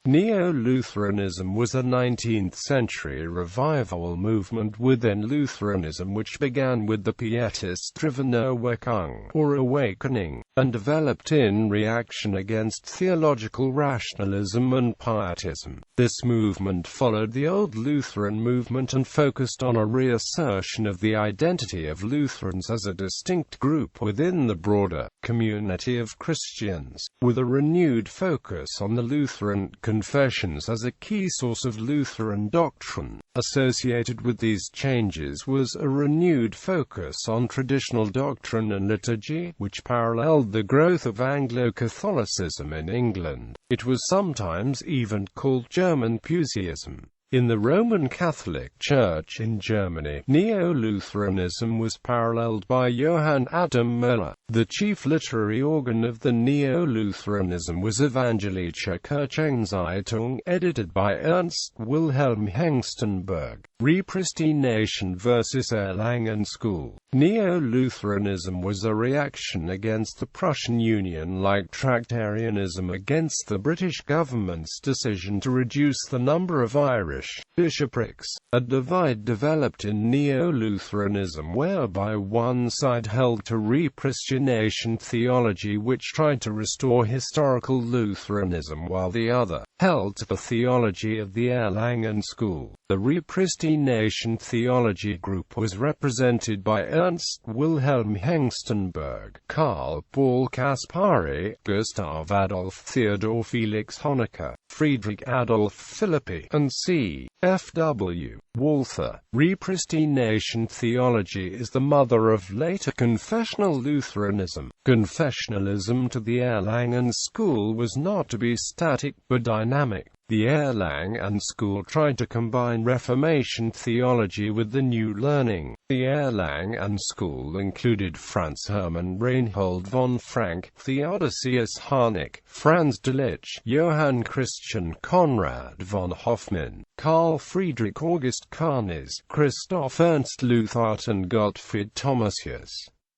Neo-Lutheranism was a 19th-century revival movement within Lutheranism which began with the Pietist-driven Erweckung, or awakening, and developed in reaction against theological rationalism and pietism. This movement followed the Old Lutheran movement and focused on a reassertion of the identity of Lutherans as a distinct group within the broader community of Christians, with a renewed focus on the Lutheran Confessions as a key source of Lutheran doctrine. Associated with these changes was a renewed focus on traditional doctrine and liturgy, which paralleled the growth of Anglo-Catholicism in England. It was sometimes even called German Puseyism. In the Roman Catholic Church in Germany, Neo-Lutheranism was paralleled by Johann Adam Möller. The chief literary organ of the Neo-Lutheranism was Evangelische Kirchenzeitung, edited by Ernst Wilhelm Hengstenberg. Repristination versus Erlangen School. Neo-Lutheranism was a reaction against the Prussian Union, like Tractarianism against the British government's decision to reduce the number of Irish bishoprics. A divide developed in Neo-Lutheranism whereby one side held to repristination theology which tried to restore historical Lutheranism, while the other held to the theology of the Erlangen School. The repristination theology group was represented by Ernst Wilhelm Hengstenberg, Karl Paul Kaspari, Gustav Adolf Theodor Felix Honecker, Friedrich Adolf Philippi, and C. F. W. Walther. Repristination theology is the mother of later confessional Lutheranism. Confessionalism to the Erlangen School was not to be static but dynamic. The Erlangen School tried to combine Reformation theology with the New Learning. The Erlangen School included Franz Hermann Reinhold von Frank, Theodosius Harnack, Franz Delitzsch, Johann Christian Conrad von Hoffmann, Carl Friedrich August Karnes, Christoph Ernst Leuthard, and Gottfried Thomasius.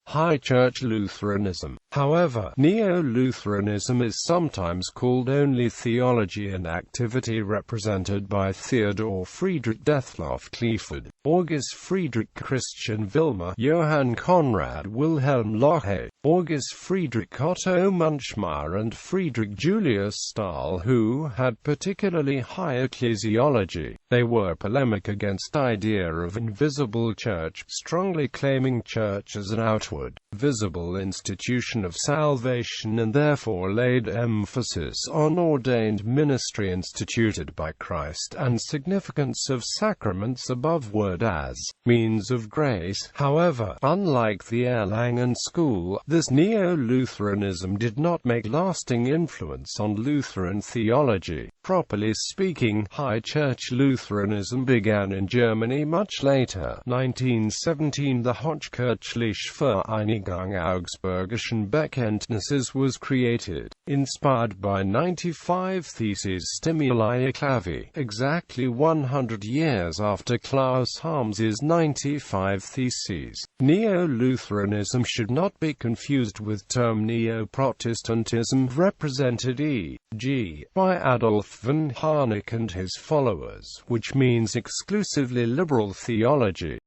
High Church Lutheranism. However, Neo-Lutheranism is sometimes called only theology and activity, represented by Theodor Friedrich Detlev Clifford, August Friedrich Christian Wilmer, Johann Conrad Wilhelm Lohe, August Friedrich Otto Munchmeyer, and Friedrich Julius Stahl, who had particularly high ecclesiology. They were polemic against idea of invisible church, strongly claiming church as an outward, visible institution of salvation, and therefore laid emphasis on ordained ministry instituted by Christ and significance of sacraments above word as means of grace. However, unlike the Erlangen School, this Neo-Lutheranism did not make lasting influence on Lutheran theology. Properly speaking, High Church Lutheranism began in Germany much later. 1917, the Hochkirchliche Vereinigung Augsburgischen Bekenntnisses was created, inspired by 95 Theses Stimuli Clavi, exactly 100 years after Klaus Harms's 95 Theses. Neo-Lutheranism should not be confused with term Neo-Protestantism, represented e.g. by Adolf von Harnack and his followers, which means exclusively liberal theology.